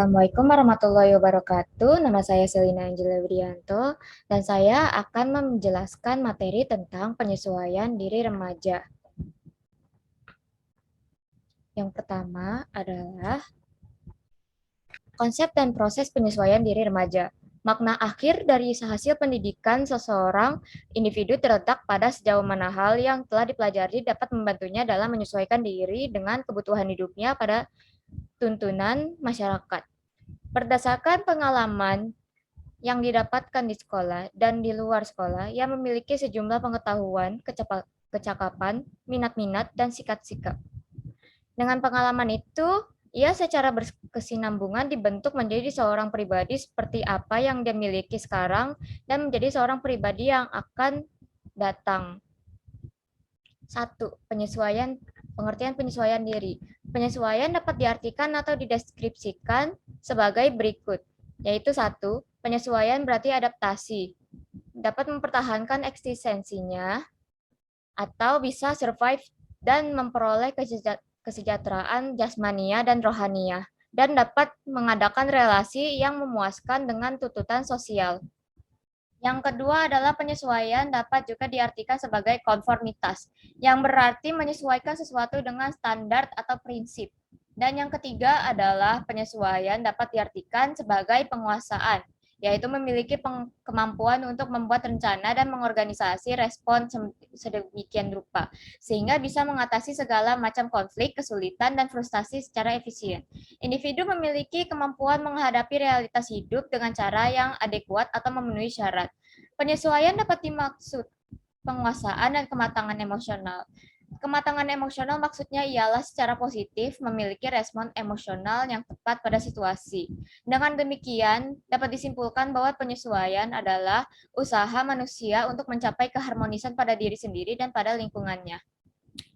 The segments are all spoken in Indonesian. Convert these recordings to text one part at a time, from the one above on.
Assalamualaikum warahmatullahi wabarakatuh. Nama saya Selina Angela Widianto dan saya akan menjelaskan materi tentang penyesuaian diri remaja. Yang pertama adalah konsep dan proses penyesuaian diri remaja. Makna akhir dari hasil pendidikan seseorang individu terletak pada sejauh mana hal yang telah dipelajari dapat membantunya dalam menyesuaikan diri dengan kebutuhan hidupnya pada tuntunan masyarakat. Berdasarkan pengalaman yang didapatkan di sekolah dan di luar sekolah, ia memiliki sejumlah pengetahuan, kecakapan, minat-minat, dan sikap-sikap. Dengan pengalaman itu, ia secara berkesinambungan dibentuk menjadi seorang pribadi seperti apa yang dia miliki sekarang dan menjadi seorang pribadi yang akan datang. 1. Pengertian penyesuaian diri. Penyesuaian dapat diartikan atau dideskripsikan sebagai berikut, yaitu 1. Penyesuaian berarti adaptasi, dapat mempertahankan eksistensinya atau bisa survive dan memperoleh kesejahteraan jasmania dan rohania, dan dapat mengadakan relasi yang memuaskan dengan tuntutan sosial. Yang kedua adalah penyesuaian dapat juga diartikan sebagai konformitas, yang berarti menyesuaikan sesuatu dengan standar atau prinsip. Dan yang ketiga adalah penyesuaian dapat diartikan sebagai penguasaan, yaitu memiliki kemampuan untuk membuat rencana dan mengorganisasi respon sedemikian rupa, sehingga bisa mengatasi segala macam konflik, kesulitan, dan frustasi secara efisien. Individu memiliki kemampuan menghadapi realitas hidup dengan cara yang adekuat atau memenuhi syarat. Penyesuaian dapat dimaksud penguasaan dan kematangan emosional. Kematangan emosional maksudnya ialah secara positif memiliki respon emosional yang tepat pada situasi. Dengan demikian, dapat disimpulkan bahwa penyesuaian adalah usaha manusia untuk mencapai keharmonisan pada diri sendiri dan pada lingkungannya.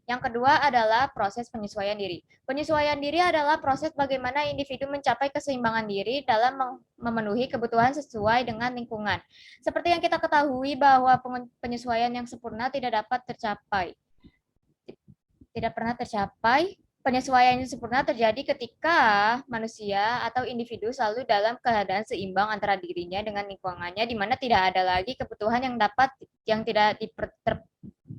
Yang kedua adalah proses penyesuaian diri. Penyesuaian diri adalah proses bagaimana individu mencapai keseimbangan diri dalam memenuhi kebutuhan sesuai dengan lingkungan. Seperti yang kita ketahui bahwa penyesuaian yang sempurna tidak dapat tercapai. Tidak pernah tercapai. Penyesuaian yang sempurna terjadi ketika manusia atau individu selalu dalam keadaan seimbang antara dirinya dengan lingkungannya, di mana tidak ada lagi kebutuhan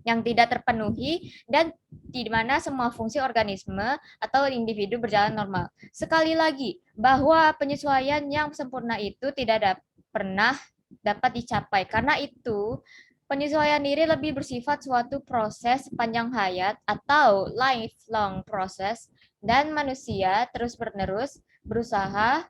yang tidak terpenuhi dan di mana semua fungsi organisme atau individu berjalan normal. Sekali lagi, bahwa penyesuaian yang sempurna itu tidak pernah dapat dicapai. Karena itu, penyesuaian diri lebih bersifat suatu proses panjang hayat atau lifelong process, dan manusia terus-menerus berusaha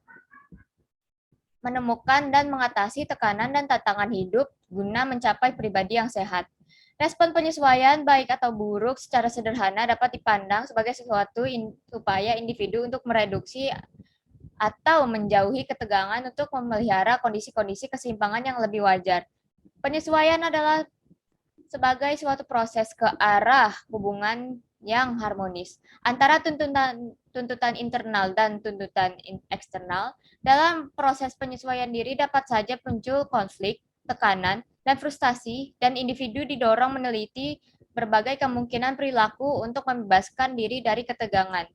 menemukan dan mengatasi tekanan dan tantangan hidup guna mencapai pribadi yang sehat. Respon penyesuaian, baik atau buruk, secara sederhana dapat dipandang sebagai sesuatu upaya individu untuk mereduksi atau menjauhi ketegangan untuk memelihara kondisi-kondisi keseimbangan yang lebih wajar. Penyesuaian adalah sebagai suatu proses ke arah hubungan yang harmonis antara tuntutan internal dan tuntutan eksternal. Dalam proses penyesuaian diri dapat saja muncul konflik, tekanan, dan frustasi, dan individu didorong meneliti berbagai kemungkinan perilaku untuk membebaskan diri dari ketegangan.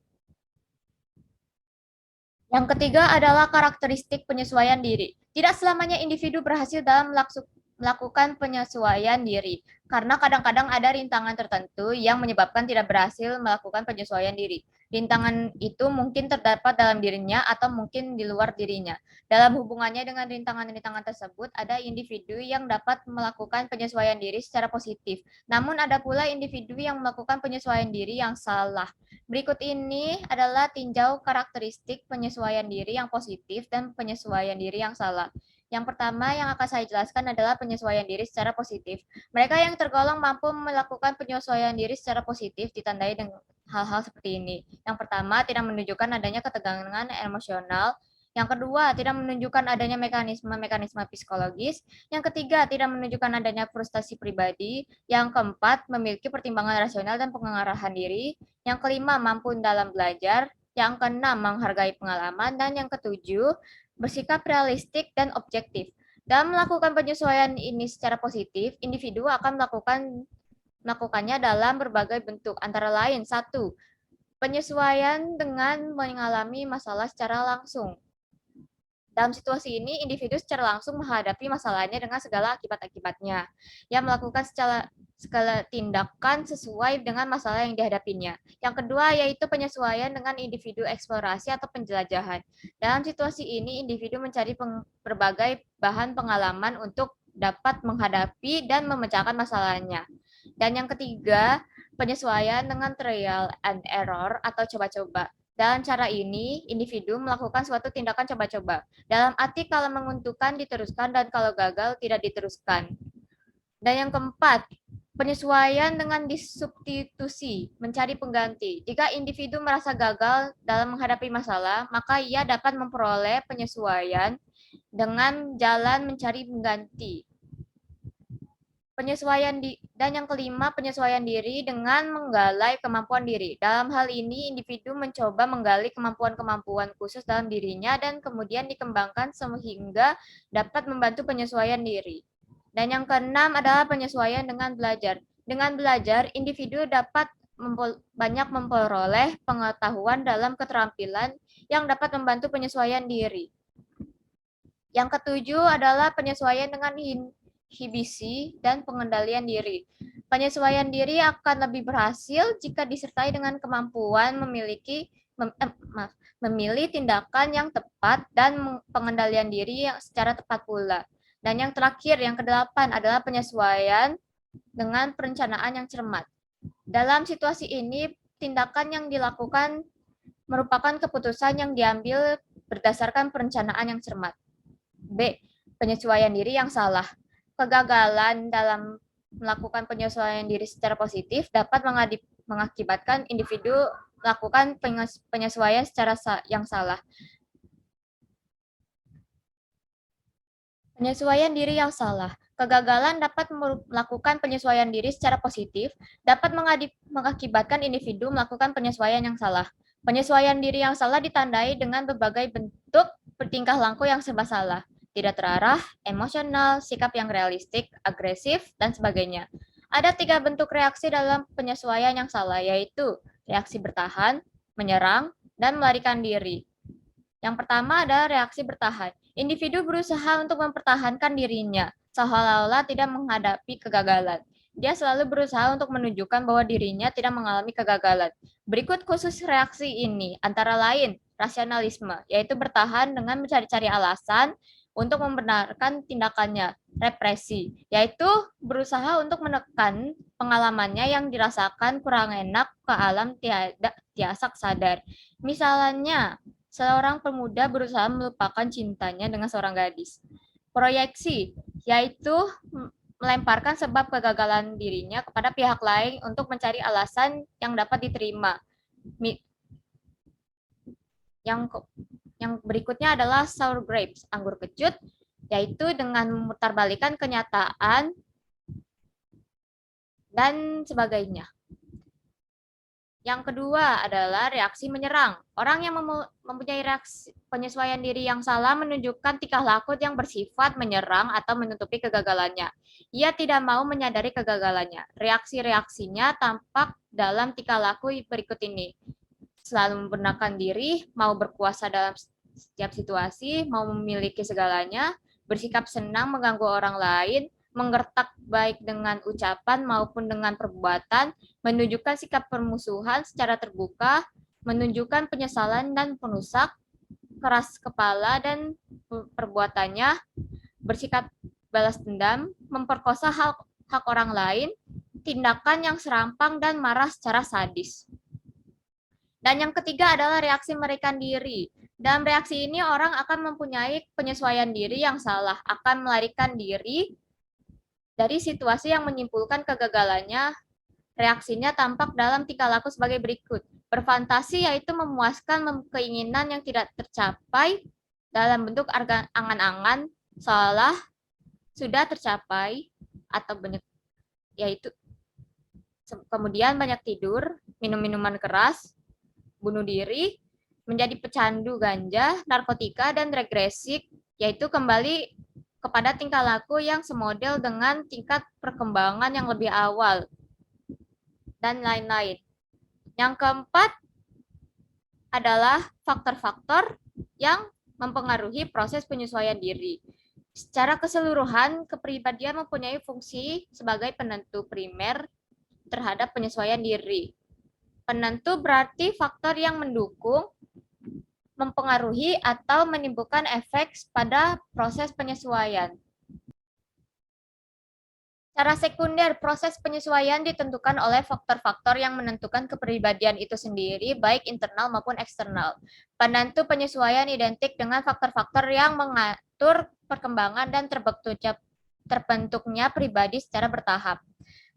Yang ketiga adalah karakteristik penyesuaian diri. Tidak selamanya individu berhasil dalam melakukan penyesuaian diri, karena kadang-kadang ada rintangan tertentu yang menyebabkan tidak berhasil melakukan penyesuaian diri. Rintangan itu mungkin terdapat dalam dirinya atau mungkin di luar dirinya. Dalam hubungannya dengan rintangan-rintangan tersebut, ada individu yang dapat melakukan penyesuaian diri secara positif. Namun ada pula individu yang melakukan penyesuaian diri yang salah. Berikut ini adalah tinjau karakteristik penyesuaian diri yang positif dan penyesuaian diri yang salah. Yang pertama yang akan saya jelaskan adalah penyesuaian diri secara positif. Mereka yang tergolong mampu melakukan penyesuaian diri secara positif ditandai dengan hal-hal seperti ini. Yang pertama, tidak menunjukkan adanya ketegangan emosional. Yang kedua, tidak menunjukkan adanya mekanisme psikologis. Yang ketiga, tidak menunjukkan adanya frustasi pribadi. Yang keempat, memiliki pertimbangan rasional dan pengarahan diri. Yang kelima, mampu dalam belajar. Yang keenam, menghargai pengalaman. Dan yang ketujuh, bersikap realistik dan objektif. Dalam melakukan penyesuaian ini secara positif, individu akan melakukannya dalam berbagai bentuk, antara lain 1. Penyesuaian dengan mengalami masalah secara langsung. Dalam situasi ini, individu secara langsung menghadapi masalahnya dengan segala akibat-akibatnya. Ia melakukan segala tindakan sesuai dengan masalah yang dihadapinya. Yang kedua yaitu penyesuaian dengan individu eksplorasi atau penjelajahan. Dalam situasi ini, individu mencari berbagai bahan pengalaman untuk dapat menghadapi dan memecahkan masalahnya. Dan yang ketiga, penyesuaian dengan trial and error atau coba-coba. Dalam cara ini, individu melakukan suatu tindakan coba-coba. Dalam arti kalau menguntungkan diteruskan dan kalau gagal tidak diteruskan. Dan yang keempat, penyesuaian dengan disubstitusi, mencari pengganti. Jika individu merasa gagal dalam menghadapi masalah, maka ia dapat memperoleh penyesuaian dengan jalan mencari pengganti. Dan yang kelima, penyesuaian diri dengan menggali kemampuan diri. Dalam hal ini, individu mencoba menggali kemampuan-kemampuan khusus dalam dirinya dan kemudian dikembangkan sehingga dapat membantu penyesuaian diri. Dan yang keenam adalah penyesuaian dengan belajar. Dengan belajar, individu dapat banyak memperoleh pengetahuan dalam keterampilan yang dapat membantu penyesuaian diri. Yang ketujuh adalah penyesuaian dengan inhibisi dan pengendalian diri. Penyesuaian diri akan lebih berhasil jika disertai dengan kemampuan memilih tindakan yang tepat dan pengendalian diri yang secara tepat pula. Dan yang terakhir, yang kedelapan adalah penyesuaian dengan perencanaan yang cermat. Dalam situasi ini, tindakan yang dilakukan merupakan keputusan yang diambil berdasarkan perencanaan yang cermat. B. Penyesuaian diri yang salah. Kegagalan dalam melakukan penyesuaian diri secara positif dapat mengakibatkan individu melakukan penyesuaian secara yang salah. Penyesuaian diri yang salah. Kegagalan dapat melakukan penyesuaian diri secara positif, dapat mengakibatkan individu melakukan penyesuaian yang salah. Penyesuaian diri yang salah ditandai dengan berbagai bentuk bertingkah laku yang serba salah, tidak terarah, emosional, sikap yang realistik, agresif, dan sebagainya. Ada 3 bentuk reaksi dalam penyesuaian yang salah, yaitu reaksi bertahan, menyerang, dan melarikan diri. Yang pertama adalah reaksi bertahan. Individu berusaha untuk mempertahankan dirinya, seolah-olah tidak menghadapi kegagalan. Dia selalu berusaha untuk menunjukkan bahwa dirinya tidak mengalami kegagalan. Berikut khusus reaksi ini, antara lain rasionalisme, yaitu bertahan dengan mencari-cari alasan untuk membenarkan tindakannya. Represi, yaitu berusaha untuk menekan pengalamannya yang dirasakan kurang enak ke alam tiasak sadar. Misalnya, seorang pemuda berusaha melupakan cintanya dengan seorang gadis. Proyeksi, yaitu melemparkan sebab kegagalan dirinya kepada pihak lain untuk mencari alasan yang dapat diterima. Yang berikutnya adalah sour grapes, anggur kecut, yaitu dengan memutarbalikkan kenyataan dan sebagainya. Yang kedua adalah reaksi menyerang. Orang yang mempunyai reaksi penyesuaian diri yang salah menunjukkan tingkah laku yang bersifat menyerang atau menutupi kegagalannya. Ia tidak mau menyadari kegagalannya. Reaksi-reaksinya tampak dalam tingkah laku berikut ini. Selalu membenarkan diri, mau berkuasa dalam setiap situasi, mau memiliki segalanya, bersikap senang mengganggu orang lain, menggertak baik dengan ucapan maupun dengan perbuatan, menunjukkan sikap permusuhan secara terbuka, menunjukkan penyesalan dan penusak, keras kepala dan perbuatannya, bersikap balas dendam, memperkosa hak orang lain, tindakan yang serampang dan marah secara sadis. Dan yang ketiga adalah reaksi melarikan diri. Dalam reaksi ini orang akan mempunyai penyesuaian diri yang salah, akan melarikan diri dari situasi yang menyimpulkan kegagalannya. Reaksinya tampak dalam tingkah laku sebagai berikut. Berfantasi yaitu memuaskan keinginan yang tidak tercapai dalam bentuk angan-angan seolah sudah tercapai atau banyak, yaitu kemudian banyak tidur, minum minuman keras, bunuh diri, menjadi pecandu ganja, narkotika, dan regresik, yaitu kembali kepada tingkah laku yang semodel dengan tingkat perkembangan yang lebih awal, dan lain-lain. Yang keempat adalah faktor-faktor yang mempengaruhi proses penyesuaian diri. Secara keseluruhan, kepribadian mempunyai fungsi sebagai penentu primer terhadap penyesuaian diri. Penentu berarti faktor yang mendukung, mempengaruhi, atau menimbulkan efek pada proses penyesuaian. Secara sekunder, proses penyesuaian ditentukan oleh faktor-faktor yang menentukan kepribadian itu sendiri, baik internal maupun eksternal. Penentu penyesuaian identik dengan faktor-faktor yang mengatur perkembangan dan terbentuknya pribadi secara bertahap.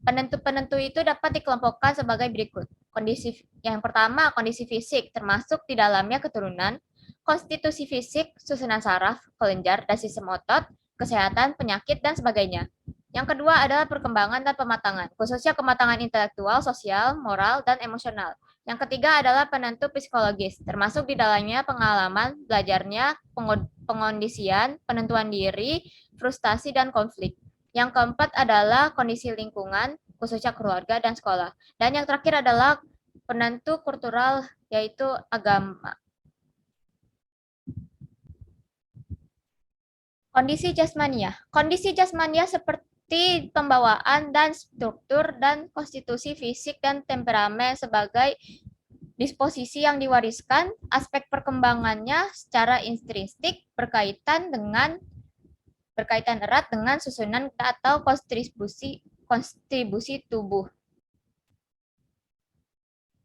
Penentu-penentu itu dapat dikelompokkan sebagai berikut. Kondisi yang pertama, kondisi fisik, termasuk di dalamnya keturunan, konstitusi fisik, susunan saraf, kelenjar, dan sistem otot, kesehatan, penyakit, dan sebagainya. Yang kedua adalah perkembangan dan pematangan, khususnya kematangan intelektual, sosial, moral, dan emosional. Yang ketiga adalah penentu psikologis, termasuk di dalamnya pengalaman, belajarnya, pengondisian, penentuan diri, frustasi, dan konflik. Yang keempat adalah kondisi lingkungan, khususnya keluarga dan sekolah. Dan yang terakhir adalah penentu kultural, yaitu agama. Kondisi jasmania. Kondisi jasmania seperti pembawaan dan struktur dan konstitusi fisik dan temperamen sebagai disposisi yang diwariskan, aspek perkembangannya secara intrinsik berkaitan erat dengan susunan atau kontribusi tubuh.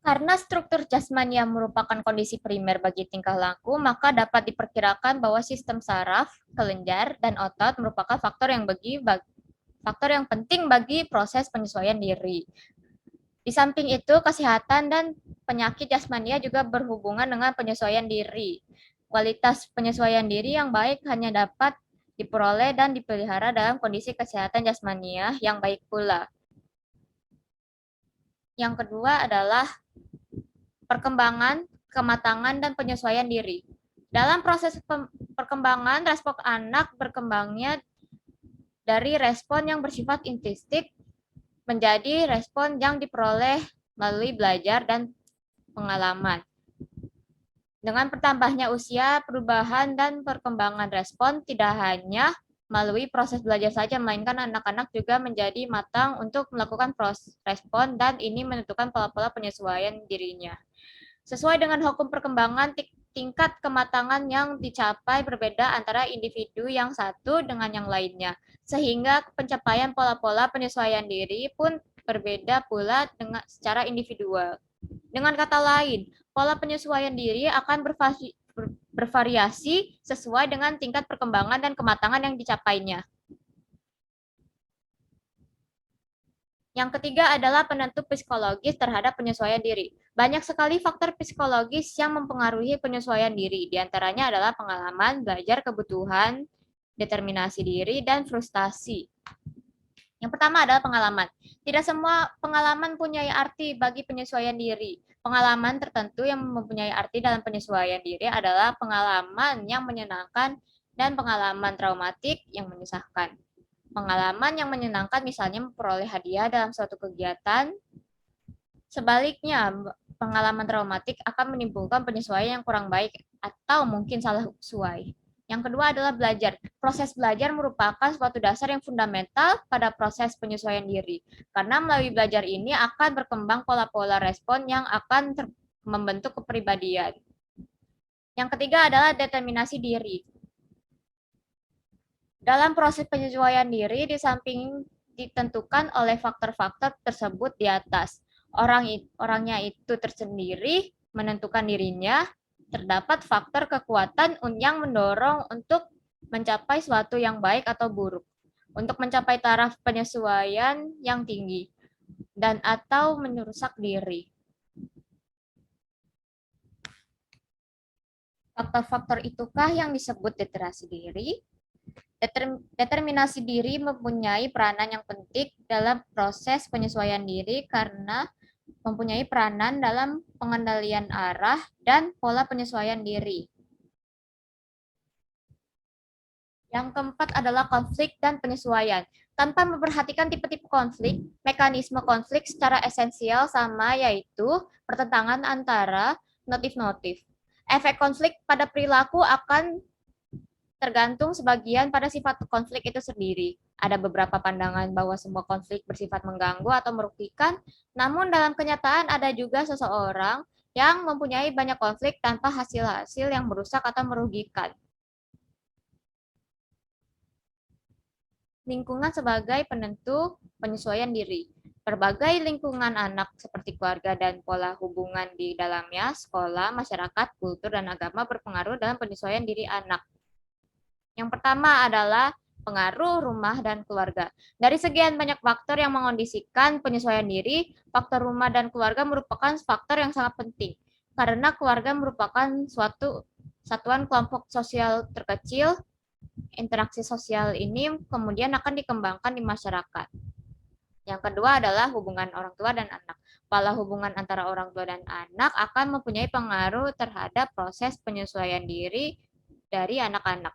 Karena struktur jasmania merupakan kondisi primer bagi tingkah laku, maka dapat diperkirakan bahwa sistem saraf, kelenjar, dan otot merupakan faktor yang penting bagi proses penyesuaian diri. Di samping itu, kesehatan dan penyakit jasmania juga berhubungan dengan penyesuaian diri. Kualitas penyesuaian diri yang baik hanya dapat diperoleh dan dipelihara dalam kondisi kesehatan jasmania yang baik pula. Yang kedua adalah perkembangan, kematangan, dan penyesuaian diri. Dalam proses perkembangan, respon anak berkembangnya dari respon yang bersifat intrinsik menjadi respon yang diperoleh melalui belajar dan pengalaman. Dengan bertambahnya usia, perubahan dan perkembangan respon tidak hanya melalui proses belajar saja, melainkan anak-anak juga menjadi matang untuk melakukan proses respon dan ini menentukan pola-pola penyesuaian dirinya. Sesuai dengan hukum perkembangan, tingkat kematangan yang dicapai berbeda antara individu yang satu dengan yang lainnya, sehingga pencapaian pola-pola penyesuaian diri pun berbeda pula secara individual. Dengan kata lain, pola penyesuaian diri akan bervariasi sesuai dengan tingkat perkembangan dan kematangan yang dicapainya. Yang ketiga adalah penentu psikologis terhadap penyesuaian diri. Banyak sekali faktor psikologis yang mempengaruhi penyesuaian diri. Di antaranya adalah pengalaman, belajar, kebutuhan, determinasi diri, dan frustasi. Yang pertama adalah pengalaman. Tidak semua pengalaman punya arti bagi penyesuaian diri. Pengalaman tertentu yang mempunyai arti dalam penyesuaian diri adalah pengalaman yang menyenangkan dan pengalaman traumatik yang menyusahkan. Pengalaman yang menyenangkan misalnya memperoleh hadiah dalam suatu kegiatan. Sebaliknya, pengalaman traumatik akan menimbulkan penyesuaian yang kurang baik atau mungkin salah sesuai. Yang kedua adalah belajar. Proses belajar merupakan suatu dasar yang fundamental pada proses penyesuaian diri. Karena melalui belajar ini akan berkembang pola-pola respon yang akan membentuk kepribadian. Yang ketiga adalah determinasi diri. Dalam proses penyesuaian diri, di samping ditentukan oleh faktor-faktor tersebut di atas, orangnya itu tersendiri menentukan dirinya, terdapat faktor kekuatan yang mendorong untuk mencapai suatu yang baik atau buruk, untuk mencapai taraf penyesuaian yang tinggi, dan atau merusak diri. Faktor-faktor itukah yang disebut determinasi diri? Determinasi diri mempunyai peranan yang penting dalam proses penyesuaian diri karena mempunyai peranan dalam pengendalian arah dan pola penyesuaian diri. Yang keempat adalah konflik dan penyesuaian. Tanpa memperhatikan tipe-tipe konflik, mekanisme konflik secara esensial sama yaitu pertentangan antara notif-notif. Efek konflik pada perilaku akan tergantung sebagian pada sifat konflik itu sendiri. Ada beberapa pandangan bahwa semua konflik bersifat mengganggu atau merugikan, namun dalam kenyataan ada juga seseorang yang mempunyai banyak konflik tanpa hasil-hasil yang merusak atau merugikan. Lingkungan sebagai penentu penyesuaian diri. Berbagai lingkungan anak seperti keluarga dan pola hubungan di dalamnya, sekolah, masyarakat, kultur, dan agama berpengaruh dalam penyesuaian diri anak. Yang pertama adalah pengaruh rumah dan keluarga. Dari sekian banyak faktor yang mengondisikan penyesuaian diri, faktor rumah dan keluarga merupakan faktor yang sangat penting. Karena keluarga merupakan suatu satuan kelompok sosial terkecil, interaksi sosial ini kemudian akan dikembangkan di masyarakat. Yang kedua adalah hubungan orang tua dan anak. Pola hubungan antara orang tua dan anak akan mempunyai pengaruh terhadap proses penyesuaian diri dari anak-anak.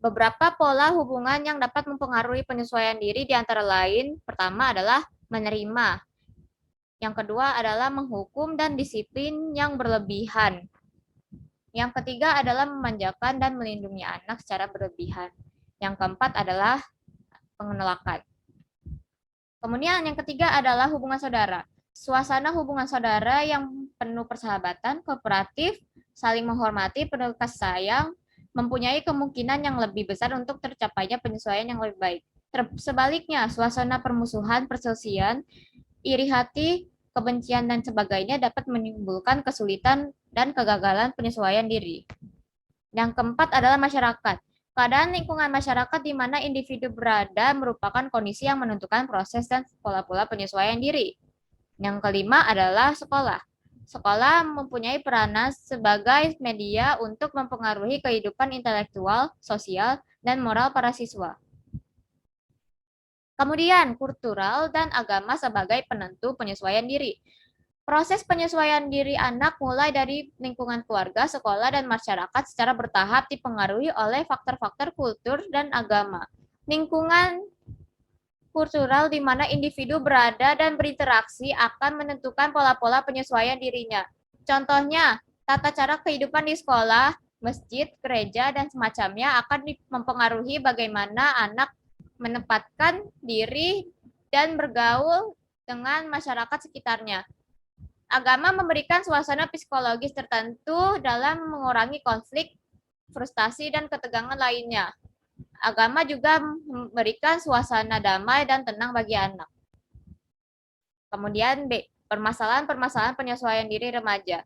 Beberapa pola hubungan yang dapat mempengaruhi penyesuaian diri di antara lain, pertama adalah menerima. Yang kedua adalah menghukum dan disiplin yang berlebihan. Yang ketiga adalah memanjakan dan melindungi anak secara berlebihan. Yang keempat adalah penolakan. Kemudian yang ketiga adalah hubungan saudara. Suasana hubungan saudara yang penuh persahabatan, kooperatif, saling menghormati, penuh kasih sayang, mempunyai kemungkinan yang lebih besar untuk tercapainya penyesuaian yang lebih baik. Sebaliknya, suasana permusuhan, perselisihan, iri hati, kebencian, dan sebagainya dapat menimbulkan kesulitan dan kegagalan penyesuaian diri. Yang keempat adalah masyarakat. Keadaan lingkungan masyarakat di mana individu berada merupakan kondisi yang menentukan proses dan pola-pola penyesuaian diri. Yang kelima adalah sekolah. Sekolah mempunyai peranan sebagai media untuk mempengaruhi kehidupan intelektual, sosial, dan moral para siswa. Kemudian, kultural dan agama sebagai penentu penyesuaian diri. Proses penyesuaian diri anak mulai dari lingkungan keluarga, sekolah, dan masyarakat secara bertahap dipengaruhi oleh faktor-faktor kultur dan agama. Lingkungan kultural di mana individu berada dan berinteraksi akan menentukan pola-pola penyesuaian dirinya. Contohnya, tata cara kehidupan di sekolah, masjid, gereja, dan semacamnya akan mempengaruhi bagaimana anak menempatkan diri dan bergaul dengan masyarakat sekitarnya. Agama memberikan suasana psikologis tertentu dalam mengurangi konflik, frustasi, dan ketegangan lainnya. Agama juga memberikan suasana damai dan tenang bagi anak. Kemudian B, permasalahan-permasalahan penyesuaian diri remaja.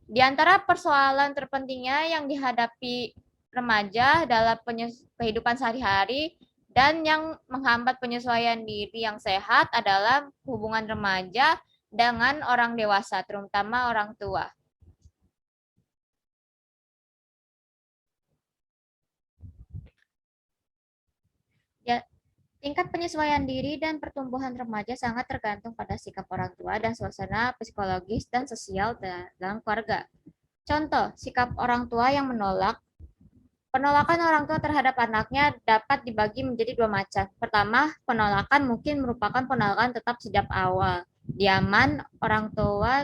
Di antara persoalan terpentingnya yang dihadapi remaja dalam kehidupan sehari-hari dan yang menghambat penyesuaian diri yang sehat adalah hubungan remaja dengan orang dewasa, terutama orang tua. Ya, tingkat penyesuaian diri dan pertumbuhan remaja sangat tergantung pada sikap orang tua dan suasana psikologis dan sosial dalam keluarga. Contoh, sikap orang tua yang menolak. Penolakan orang tua terhadap anaknya dapat dibagi menjadi dua macam. Pertama, penolakan mungkin merupakan penolakan tetap sejak awal. Diaman, orang tua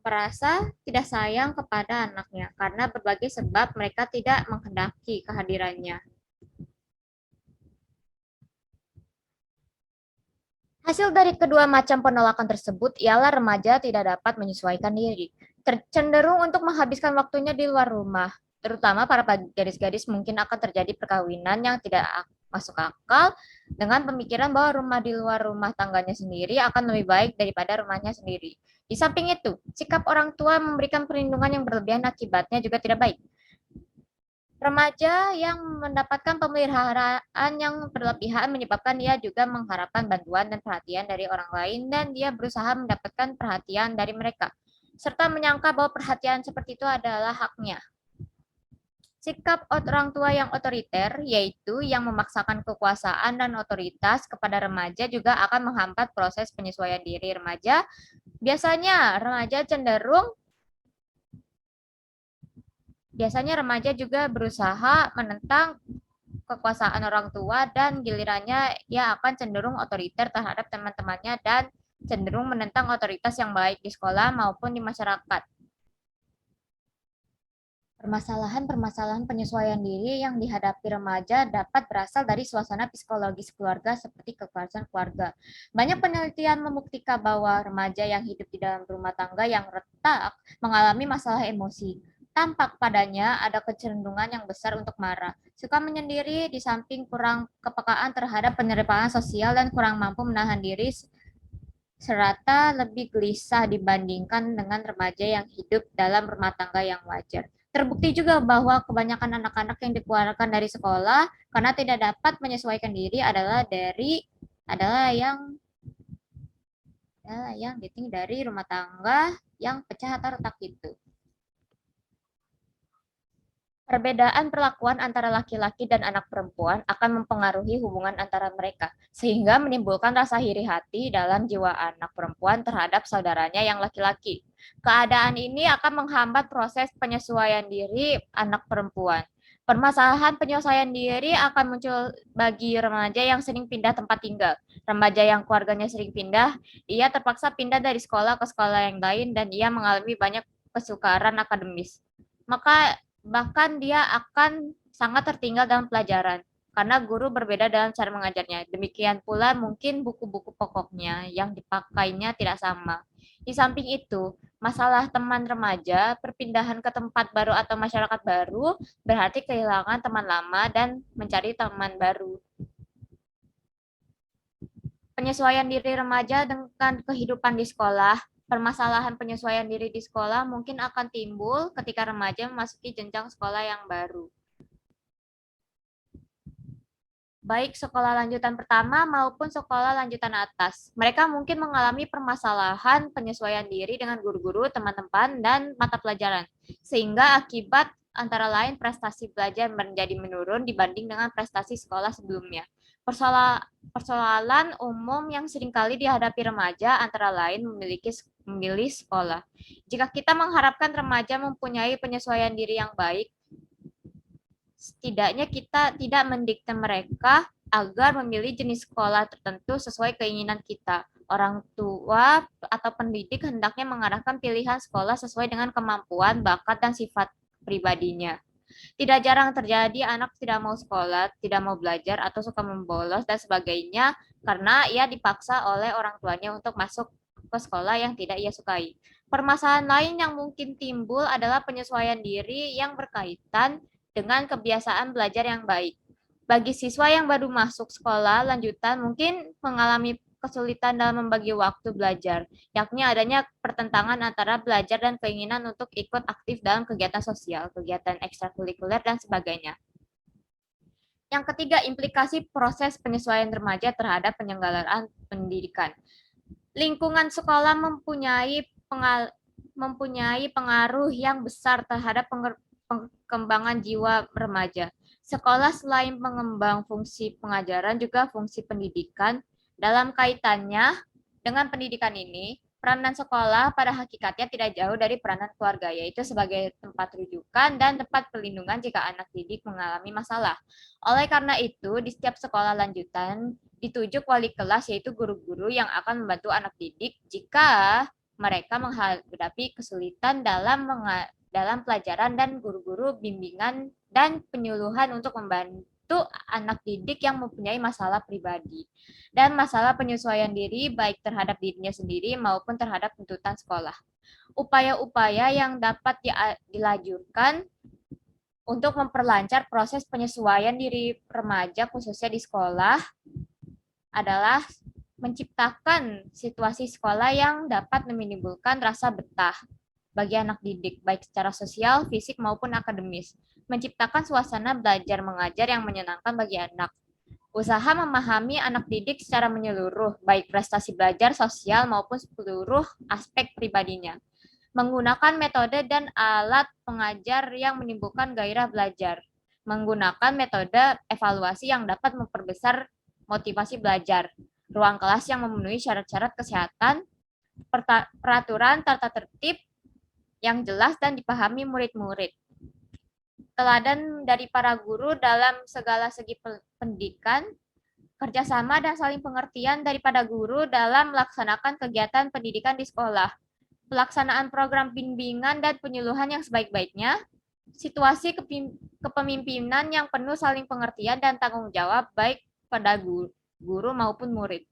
merasa tidak sayang kepada anaknya karena berbagai sebab mereka tidak menghendaki kehadirannya. Hasil dari kedua macam penolakan tersebut ialah remaja tidak dapat menyesuaikan diri, cenderung untuk menghabiskan waktunya di luar rumah. Terutama para gadis-gadis mungkin akan terjadi perkawinan yang tidak masuk akal dengan pemikiran bahwa rumah di luar rumah tangganya sendiri akan lebih baik daripada rumahnya sendiri. Di samping itu, sikap orang tua memberikan perlindungan yang berlebihan akibatnya juga tidak baik. Remaja yang mendapatkan pemeliharaan yang berlebihan menyebabkan dia juga mengharapkan bantuan dan perhatian dari orang lain dan dia berusaha mendapatkan perhatian dari mereka, serta menyangka bahwa perhatian seperti itu adalah haknya. Sikap orang tua yang otoriter, yaitu yang memaksakan kekuasaan dan otoritas kepada remaja juga akan menghambat proses penyesuaian diri remaja. Biasanya remaja juga berusaha menentang kekuasaan orang tua dan gilirannya ia akan cenderung otoriter terhadap teman-temannya dan cenderung menentang otoritas yang baik di sekolah maupun di masyarakat. Permasalahan-permasalahan penyesuaian diri yang dihadapi remaja dapat berasal dari suasana psikologis keluarga seperti kekerasan keluarga. Banyak penelitian membuktikan bahwa remaja yang hidup di dalam rumah tangga yang retak mengalami masalah emosi. Tampak padanya ada kecenderungan yang besar untuk marah, suka menyendiri di samping kurang kepekaan terhadap penyerapaan sosial dan kurang mampu menahan diri serta lebih gelisah dibandingkan dengan remaja yang hidup dalam rumah tangga yang wajar. Terbukti juga bahwa kebanyakan anak-anak yang dikeluarkan dari sekolah karena tidak dapat menyesuaikan diri adalah yang diting dari rumah tangga yang pecah atau retak itu. Perbedaan perlakuan antara laki-laki dan anak perempuan akan mempengaruhi hubungan antara mereka, sehingga menimbulkan rasa iri hati dalam jiwa anak perempuan terhadap saudaranya yang laki-laki. Keadaan ini akan menghambat proses penyesuaian diri anak perempuan. Permasalahan penyesuaian diri akan muncul bagi remaja yang sering pindah tempat tinggal. Remaja yang keluarganya sering pindah, ia terpaksa pindah dari sekolah ke sekolah yang lain dan ia mengalami banyak kesukaran akademis. Maka bahkan dia akan sangat tertinggal dalam pelajaran karena guru berbeda dalam cara mengajarnya. Demikian pula mungkin buku-buku pokoknya yang dipakainya tidak sama. Di samping itu, masalah teman remaja, perpindahan ke tempat baru atau masyarakat baru berarti kehilangan teman lama dan mencari teman baru. Penyesuaian diri remaja dengan kehidupan di sekolah. Permasalahan penyesuaian diri di sekolah mungkin akan timbul ketika remaja memasuki jenjang sekolah yang baru. Baik sekolah lanjutan pertama maupun sekolah lanjutan atas. Mereka mungkin mengalami permasalahan penyesuaian diri dengan guru-guru, teman-teman, dan mata pelajaran. Sehingga akibat antara lain prestasi belajar menjadi menurun dibanding dengan prestasi sekolah sebelumnya. Persoalan umum yang seringkali dihadapi remaja antara lain memilih sekolah. Jika kita mengharapkan remaja mempunyai penyesuaian diri yang baik, setidaknya kita tidak mendikte mereka agar memilih jenis sekolah tertentu sesuai keinginan kita. Orang tua atau pendidik hendaknya mengarahkan pilihan sekolah sesuai dengan kemampuan, bakat, dan sifat pribadinya. Tidak jarang terjadi anak tidak mau sekolah, tidak mau belajar, atau suka membolos dan sebagainya karena ia dipaksa oleh orang tuanya untuk masuk ke sekolah yang tidak ia sukai. Permasalahan lain yang mungkin timbul adalah penyesuaian diri yang berkaitan dengan kebiasaan belajar yang baik. Bagi siswa yang baru masuk sekolah lanjutan mungkin mengalami kesulitan dalam membagi waktu belajar, yakni adanya pertentangan antara belajar dan keinginan untuk ikut aktif dalam kegiatan sosial, kegiatan ekstrakurikuler, dan sebagainya. Yang ketiga, implikasi proses penyesuaian remaja terhadap penyelenggaraan pendidikan. Lingkungan sekolah mempunyai pengaruh yang besar terhadap pengembangan jiwa remaja. Sekolah selain mengembang fungsi pengajaran juga fungsi pendidikan. Dalam kaitannya dengan pendidikan ini, peranan sekolah pada hakikatnya tidak jauh dari peranan keluarga, yaitu sebagai tempat rujukan dan tempat perlindungan jika anak didik mengalami masalah. Oleh karena itu, di setiap sekolah lanjutan ditujuk wali kelas, yaitu guru-guru yang akan membantu anak didik jika mereka menghadapi kesulitan dalam pelajaran dan guru-guru bimbingan dan penyuluhan untuk membantu anak didik yang mempunyai masalah pribadi dan masalah penyesuaian diri baik terhadap dirinya sendiri maupun terhadap tuntutan sekolah. Upaya-upaya yang dapat dilanjutkan untuk memperlancar proses penyesuaian diri remaja khususnya di sekolah adalah menciptakan situasi sekolah yang dapat menimbulkan rasa betah bagi anak didik, baik secara sosial, fisik, maupun akademis. Menciptakan suasana belajar mengajar yang menyenangkan bagi anak. Usaha memahami anak didik secara menyeluruh, baik prestasi belajar, sosial, maupun seluruh aspek pribadinya. Menggunakan metode dan alat pengajar yang menimbulkan gairah belajar. Menggunakan metode evaluasi yang dapat memperbesar motivasi belajar. Ruang kelas yang memenuhi syarat-syarat kesehatan, peraturan tata tertib yang jelas dan dipahami murid-murid. Teladan dari para guru dalam segala segi pendidikan, kerjasama dan saling pengertian daripada guru dalam melaksanakan kegiatan pendidikan di sekolah, pelaksanaan program bimbingan dan penyuluhan yang sebaik-baiknya, situasi kepemimpinan yang penuh saling pengertian dan tanggung jawab baik pada guru maupun murid.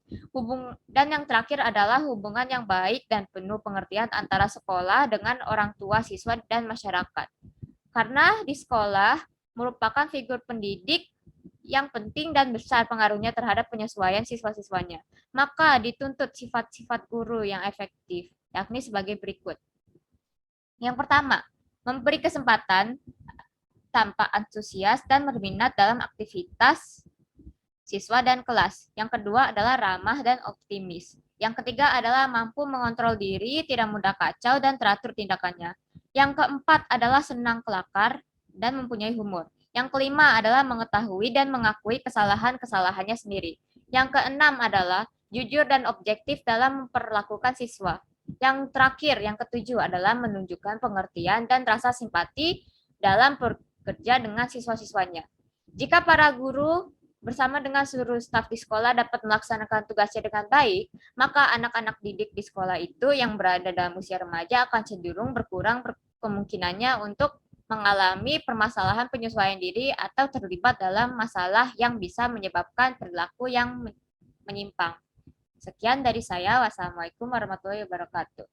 Dan yang terakhir adalah hubungan yang baik dan penuh pengertian antara sekolah dengan orang tua, siswa, dan masyarakat. Karena di sekolah merupakan figur pendidik yang penting dan besar pengaruhnya terhadap penyesuaian siswa-siswanya. Maka dituntut sifat-sifat guru yang efektif, yakni sebagai berikut. Yang pertama, memberi kesempatan tanpa antusias dan berminat dalam aktivitas siswa dan kelas. Yang kedua adalah ramah dan optimis. Yang ketiga adalah mampu mengontrol diri, tidak mudah kacau, dan teratur tindakannya. Yang keempat adalah senang kelakar dan mempunyai humor. Yang kelima adalah mengetahui dan mengakui kesalahan-kesalahannya sendiri. Yang keenam adalah jujur dan objektif dalam memperlakukan siswa. Yang terakhir, yang ketujuh adalah menunjukkan pengertian dan rasa simpati dalam bekerja dengan siswa-siswanya. Jika para guru bersama dengan seluruh staf di sekolah dapat melaksanakan tugasnya dengan baik, maka anak-anak didik di sekolah itu yang berada dalam usia remaja akan cenderung berkurang kemungkinannya untuk mengalami permasalahan penyesuaian diri atau terlibat dalam masalah yang bisa menyebabkan perilaku yang menyimpang. Sekian dari saya. Wassalamualaikum warahmatullahi wabarakatuh.